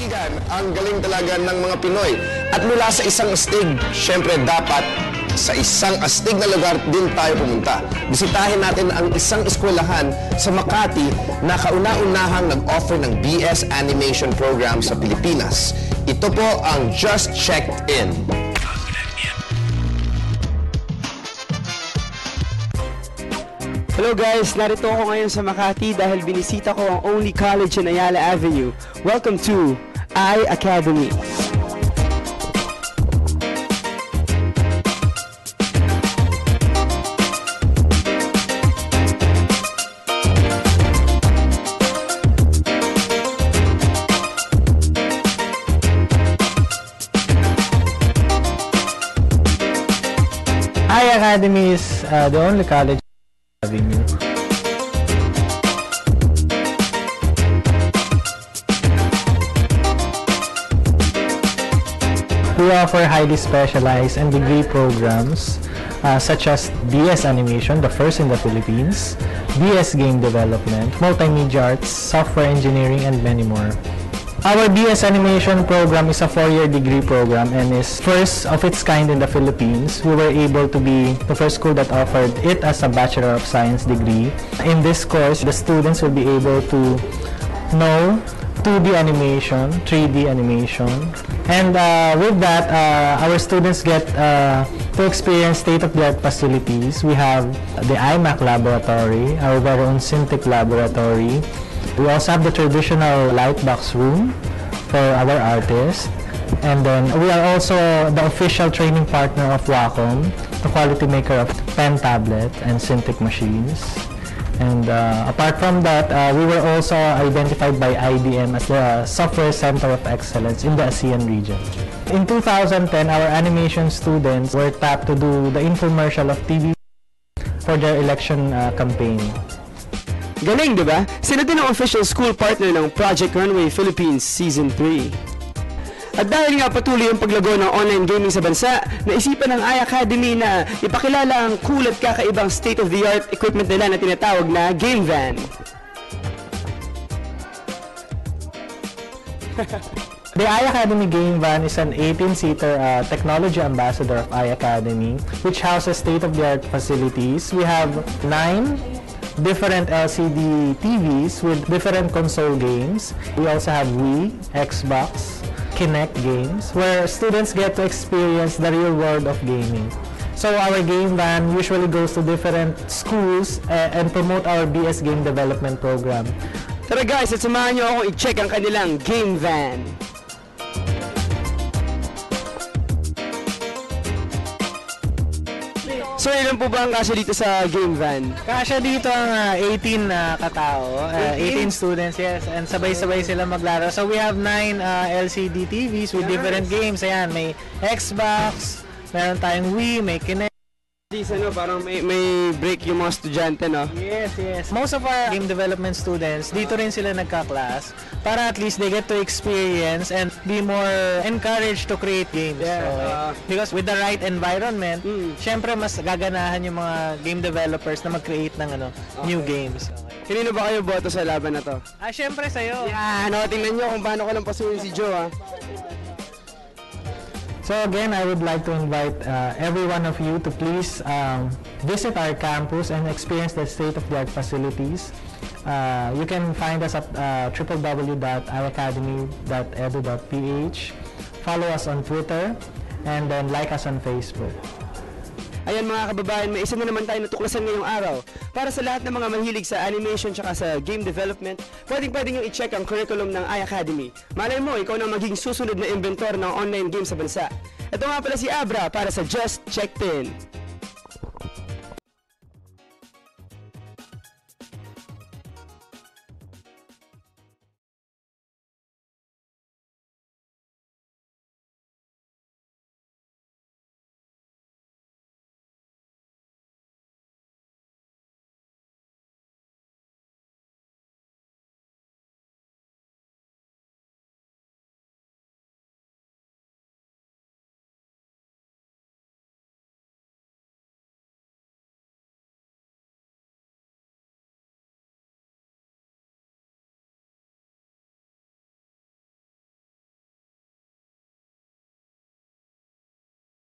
kaibigan, ang galing talaga ng mga Pinoy. At mula sa isang astig, syempre dapat sa isang astig na lugar din tayo pumunta. Bisitahin natin ang isang eskwelahan sa Makati na kauna-unahang nag-offer ng BS Animation Program sa Pilipinas. Ito po ang Just Checked In. Hello guys, narito ako ngayon sa Makati dahil binisita ko ang only college in Ayala Avenue. Welcome to iAcademy. iAcademy is the only college Avenue. We offer highly specialized and degree programs such as BS Animation, the first in the Philippines, BS Game Development, Multimedia Arts, Software Engineering, and many more. Our BS Animation program is a 4-year degree program and is first of its kind in the Philippines. We were able to be the first school that offered it as a Bachelor of Science degree. In this course, the students will be able to know 2D animation, 3D animation, and with that, our students get to experience state-of-the-art facilities. We have the IMAC laboratory, our very own Cintiq laboratory. We also have the traditional lightbox room for our artists. And then we are also the official training partner of Wacom, the quality maker of pen tablet and Cintiq machines. And apart from that, we were also identified by IDM as the Software Center of Excellence in the ASEAN region. In 2010, our animation students were tapped to do the infomercial of TV for their election campaign. Galing, di ba? Sila din ang official school partner ng Project Runway Philippines Season 3. At dahil nga patuloy ang paglago ng online gaming sa bansa, naisipan ng iAcademy na ipakilala ang cool at kakaibang state-of-the-art equipment nila na tinatawag na Game Van. The iAcademy Game Van is an 18-seater technology ambassador of iAcademy, which houses state-of-the-art facilities. We have 9 different LCD TVs with different console games. We also have Wii, Xbox, Kinect games, where students get to experience the real world of gaming. So our game van usually goes to different schools and promote our BS Game Development Program. Tara guys, at samahan nyo akong i-check ang kanilang Game Van. So, ilan po ba ang kasya dito sa Game Van? Kasya dito ang 18 na katao, 18 students, yes, and sabay-sabay sila maglaro. So we have 9 LCD TVs with different games. Ayan, may Xbox, meron tayong Wii, may Kinect. Ano, parang may break yung mga estudyante, no? Yes, yes. Most of our game development students, dito rin sila nagka-class para at least they get to experience and be more encouraged to create games. Yeah. So, because with the right environment, syempre mas gaganahan yung mga game developers na mag-create ng new games. Kanino ba kayo boto sa laban na to? Syempre sa'yo. Yan, tingnan nyo kung paano ko lang pasuyin si Joe, ha? So again, I would like to invite every one of you to please visit our campus and experience the state-of-the-art facilities. You can find us at www.iacademy.edu.ph. Follow us on Twitter and then like us on Facebook. Ayan mga kababayan, may isa na naman tayo natuklasan ngayong araw. Para sa lahat ng mga mahilig sa animation tsaka sa game development, pwedeng nyo i-check ang curriculum ng iAcademy. Malay mo, ikaw na maging susunod na inventor ng online game sa bansa. Ito nga pala si Abra para sa Just Checked In.